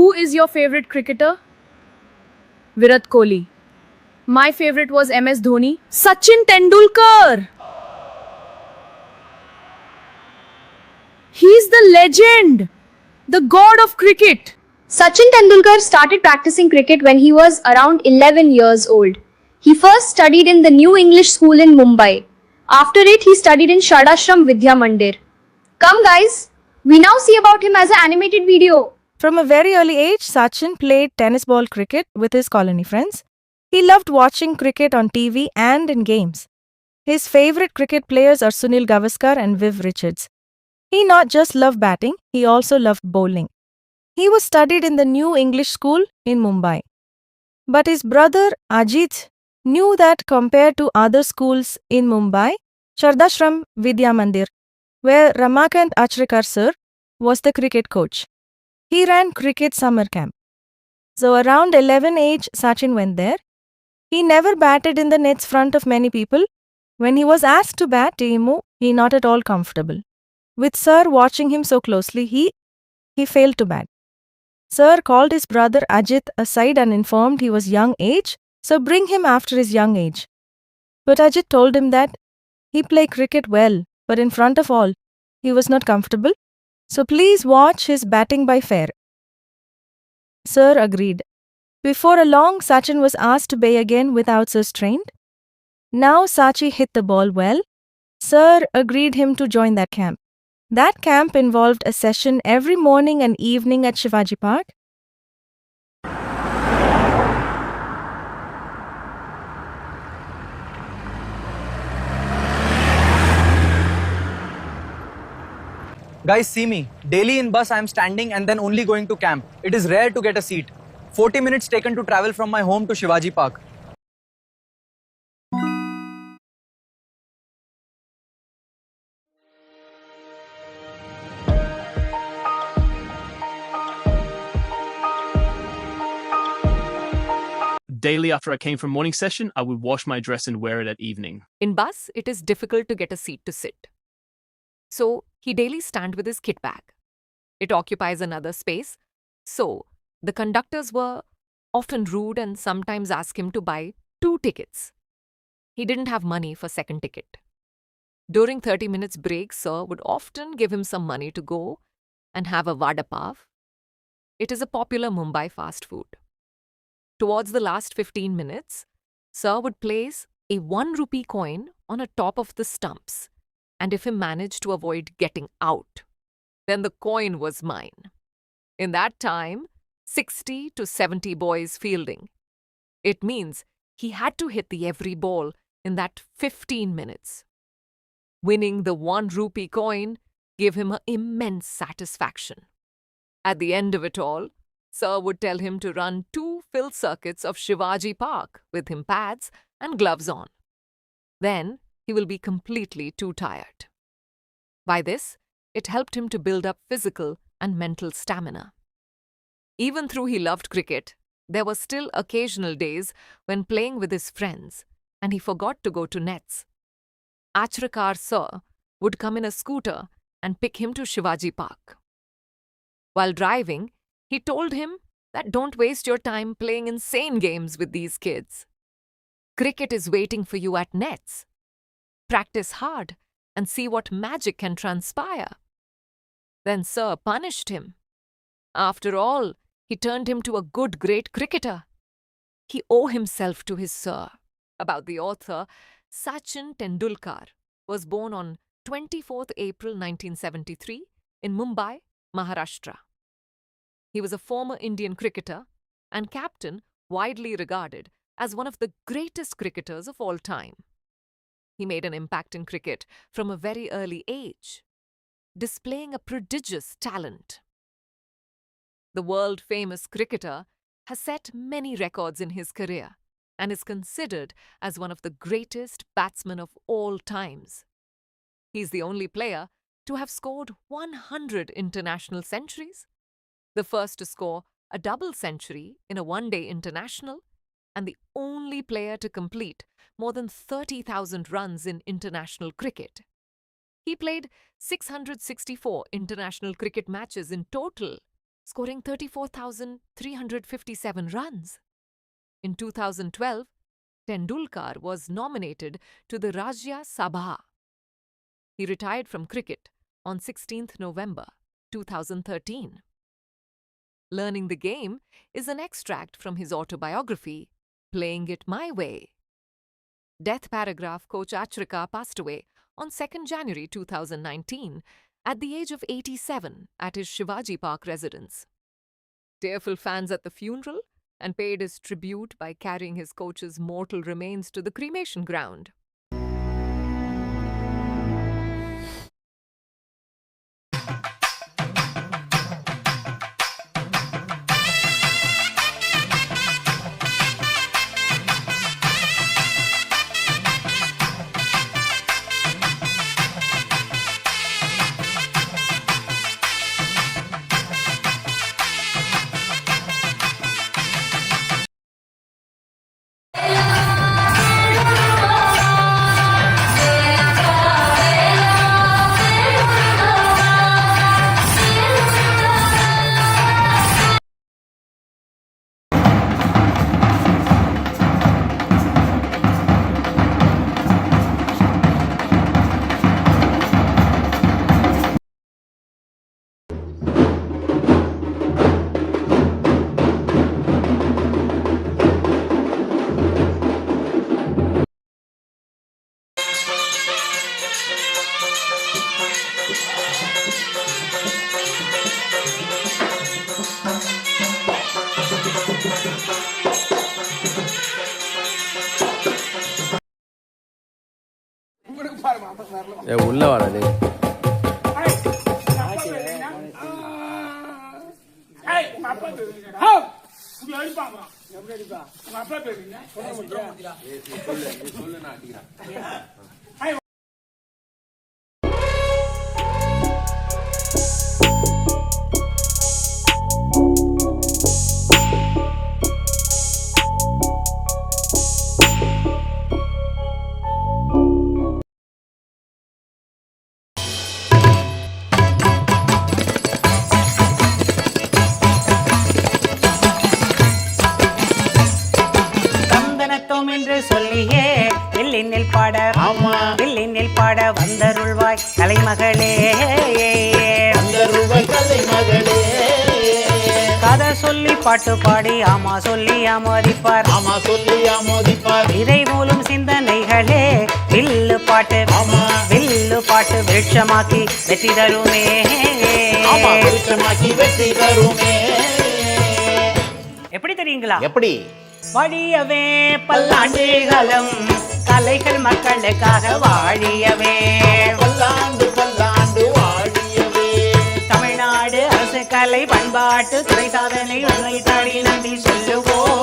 Who is your favorite cricketer? Virat Kohli. My favorite was MS Dhoni. Sachin Tendulkar. He's the legend, the god of cricket. Sachin Tendulkar started practicing cricket when he was around 11 years old. He first studied in the New English School in Mumbai. After it, he studied in Shardashram Vidya Mandir. Come guys, we now see about him as an animated video. From a very early age, Sachin played tennis ball cricket with his colony friends. He loved watching cricket on TV and in games. His favorite cricket players are Sunil Gavaskar and Viv Richards. He not just loved batting, he also loved bowling. He was studied in the New English School in Mumbai. But his brother Ajit knew that compared to other schools in Mumbai, Shardashram Vidya Mandir, where Ramakant Achrekar sir was the cricket coach. He ran cricket summer camp. So around 11 age, Sachin went there. He never batted in the nets front of many people. When he was asked to bat, he not at all comfortable. With sir watching him so closely, he failed to bat. Sir called his brother Ajit aside and informed he was young age, so bring him after his young age. But Ajit told him that he play cricket well, but in front of all, he was not comfortable. So please watch his batting by fair. Sir agreed. Before long, Sachin was asked to bay again without Sir's trained. Now Sachi hit the ball well. Sir agreed him to join that camp. That camp involved a session every morning and evening at Shivaji Park. Guys, see me. Daily in bus I am standing and then only going to camp. It is rare to get a seat. 40 minutes taken to travel from my home to Shivaji Park. Daily after I came from morning session, I would wash my dress and wear it at evening. In bus, it is difficult to get a seat to sit. So, he daily stand with his kit bag. It occupies another space. So, the conductors were often rude and sometimes asked him to buy 2 tickets. He didn't have money for second ticket. During 30 minutes break, sir would often give him some money to go and have a vada pav. It is a popular Mumbai fast food. Towards the last 15 minutes, sir would place a 1 rupee coin on a top of the stumps, and if he managed to avoid getting out, then the coin was mine. In that time, 60 to 70 boys fielding. It means he had to hit the every ball in that 15 minutes. Winning the 1 rupee coin gave him an immense satisfaction. At the end of it all, sir would tell him to run 2 fill circuits of Shivaji Park with him pads and gloves on. Then he will be completely too tired. By this, it helped him to build up physical and mental stamina. Even though he loved cricket, there were still occasional days when playing with his friends and he forgot to go to nets. Achrekar sir would come in a scooter and pick him to Shivaji Park. While driving, he told him that don't waste your time playing insane games with these kids. Cricket is waiting for you at nets. Practice hard and see what magic can transpire. Then sir punished him. After all, he turned him to a good great cricketer. He owed himself to his sir. About the author, Sachin Tendulkar was born on 24th April 1973 in Mumbai, Maharashtra. He was a former Indian cricketer and captain widely regarded as one of the greatest cricketers of all time. He made an impact in cricket from a very early age, displaying a prodigious talent. The world-famous cricketer has set many records in his career and is considered as one of the greatest batsmen of all times. He is the only player to have scored 100 international centuries, the first to score a double century in a one-day international, and the only player to complete more than 30,000 runs in international cricket. He played 664 international cricket matches in total scoring 34,357 runs. In 2012, Tendulkar was nominated to the Rajya Sabha. He retired from cricket on 16th November 2013. Learning the Game is an extract from his autobiography, Playing It My Way. Death paragraph coach Achrika passed away on 2nd January 2019 at the age of 87 at his Shivaji Park residence. Tearful fans at the funeral and paid his tribute by carrying his coach's mortal remains to the cremation ground. உள்ள வாடா என்று சொல்லியே வில்லினில் பாட வில்லினில் பாட வந்தருள்வாய் கலைமகளே கதை சொல்லி பாட்டு பாடி ஆமா சொல்லி ஆமோதிப்பார் இதை மூலம் சிந்தனைகளே வில்லு பாட்டு விருட்சமாக்கி வெற்றி தருமே எப்படி தெரியுங்களா? எப்படி? வாழியவே பல்லாண்டு காலம் கலைகள் மக்களுக்காக வாழியவே பல்லாண்டு பல்லாண்டு வாழியவே தமிழ்நாடு அரசு கலை பண்பாட்டு துறை சாதனை உண்மை தாடி நன்றி சொல்லுவோம்.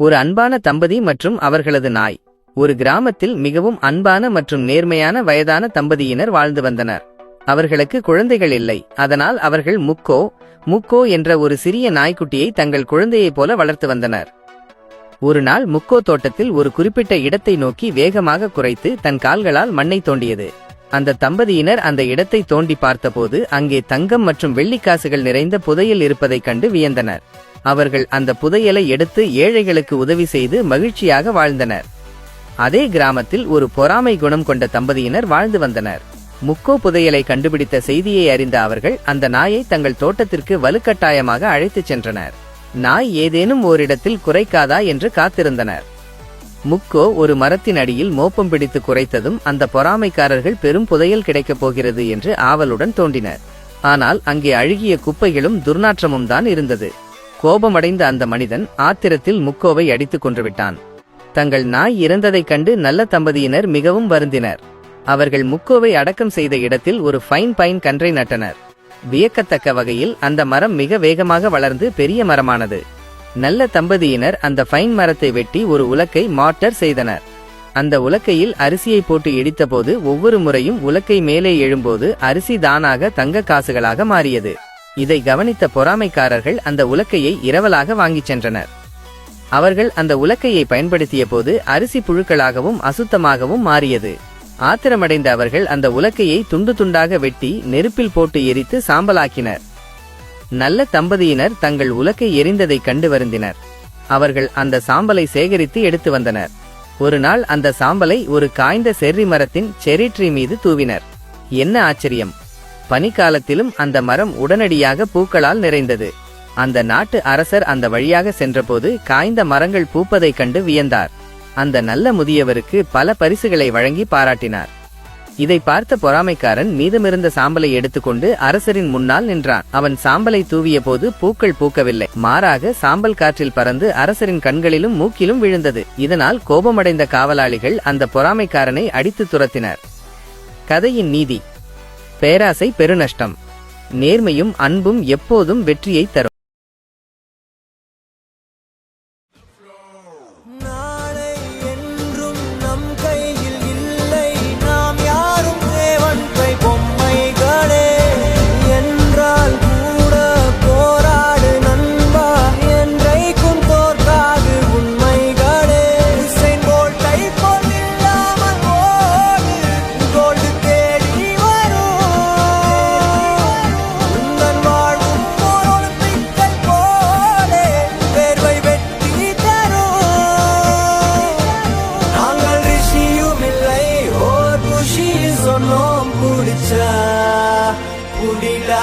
ஒரு அன்பான தம்பதி மற்றும் அவர்களது நாய். ஒரு கிராமத்தில் மிகவும் அன்பான மற்றும் நேர்மையான வயதான தம்பதியினர் வாழ்ந்து வந்தனர். அவர்களுக்கு குழந்தைகள் இல்லை. அதனால் அவர்கள் முக்கோ என்ற ஒரு சிறிய நாய்க்குட்டியை தங்கள் குழந்தையைப் போல வளர்த்து வந்தனர். ஒரு நாள் முக்கோ தோட்டத்தில் ஒரு குறிப்பிட்ட இடத்தை நோக்கி வேகமாக குறைத்து தன் கால்களால் மண்ணை தோண்டியது. அந்த தம்பதியினர் அந்த இடத்தை தோண்டி பார்த்தபோது அங்கே தங்கம் மற்றும் வெள்ளிக்காசுகள் நிறைந்த புதையல் இருப்பதைக் கண்டு வியந்தனர். அவர்கள் அந்த புதையலை எடுத்து ஏழைகளுக்கு உதவி செய்து மகிழ்ச்சியாக வாழ்ந்தனர். அதே கிராமத்தில் ஒரு பொறாமை குணம் கொண்ட தம்பதியினர் வாழ்ந்து வந்தனர். முக்கோ புதையலை கண்டுபிடித்த செய்தியை அறிந்த அவர்கள் அந்த நாயை தங்கள் தோட்டத்திற்கு வலுக்கட்டாயமாக அழைத்துச் சென்றனர். நாய் ஏதேனும் ஓரிடத்தில் குறைக்காதா என்று காத்திருந்தனர். முக்கோ ஒரு மரத்தின் அடியில் மோப்பம் பிடித்து குறைத்ததும் அந்த பொறாமைக்காரர்கள் பெரும் புதையல் கிடைக்கப் போகிறது என்று ஆவலுடன் தோண்டினர். ஆனால் அங்கே அழுகிய குப்பைகளும் துர்நாற்றமும் தான் இருந்தது. கோபமடைந்த அந்த மனிதன் ஆத்திரத்தில் முக்கோவை அடித்துக் கொன்றுவிட்டான். தங்கள் நாய் இறந்ததைக் கண்டு நல்ல தம்பதியினர் மிகவும் வருந்தினர். அவர்கள் முக்கோவை அடக்கம் செய்த இடத்தில் ஒரு ஃபைன் பைன் கன்றை நட்டனர். வியக்கத்தக்க வகையில் அந்த மரம் மிக வேகமாக வளர்ந்து பெரிய மரமானது. நல்ல தம்பதியினர் அந்த ஃபைன் மரத்தை வெட்டி ஒரு உலக்கை மாட்டர் செய்தனர். அந்த உலக்கையில் அரிசியை போட்டு இடித்தபோது ஒவ்வொரு முறையும் உலக்கை மேலே எழும்போது அரிசி தானாக தங்க காசுகளாக மாறியது. இதை கவனித்த பொறாமைக்காரர்கள் அந்த உலக்கையை இரவலாக வாங்கிச் சென்றனர். அவர்கள் அந்த உலக்கையை பயன்படுத்திய போது அரிசி புழுக்களாகவும் அசுத்தமாகவும் மாறியது. ஆத்திரமடைந்த அவர்கள் அந்த உலக்கையை துண்டு துண்டாக வெட்டி நெருப்பில் போட்டு எரித்து சாம்பலாக்கினர். நல்ல தம்பதியினர் தங்கள் உலக்கை எரிந்ததை கண்டு வருந்தினர். அவர்கள் அந்த சாம்பலை சேகரித்து எடுத்து வந்தனர். ஒரு நாள் அந்த சாம்பலை ஒரு காய்ந்த செர்ரி மரத்தின் செர்ரி ட்ரீ மீது தூவினர். என்ன ஆச்சரியம்! பனிக்காலத்திலும் அந்த மரம் உடனடியாக பூக்களால் நிறைந்தது. அந்த நாட்டு அரசர் அந்த வழியாக சென்றபோது காய்ந்த மரங்கள் பூப்பதைக் கண்டு வியந்தார். அந்த நல்ல முதியவருக்கு பல பரிசுகளை வழங்கி பாராட்டினார். இதை பார்த்த பொறாமைக்காரன் மீதமிருந்த சாம்பலை எடுத்துக்கொண்டு அரசரின் முன்னால் நின்றான். அவன் சாம்பலை தூவிய போது பூக்கள் பூக்கவில்லை, மாறாக சாம்பல் காற்றில் பறந்து அரசரின் கண்களிலும் மூக்கிலும் விழுந்தது. இதனால் கோபமடைந்த காவலாளிகள் அந்த பொறாமைக்காரனை அடித்து துரத்தினர். கதையின் நீதி: பேராசை பெருநஷ்டம். நேர்மையும் அன்பும் எப்போதும் வெற்றியை தரும். புடிச்சா புடிடா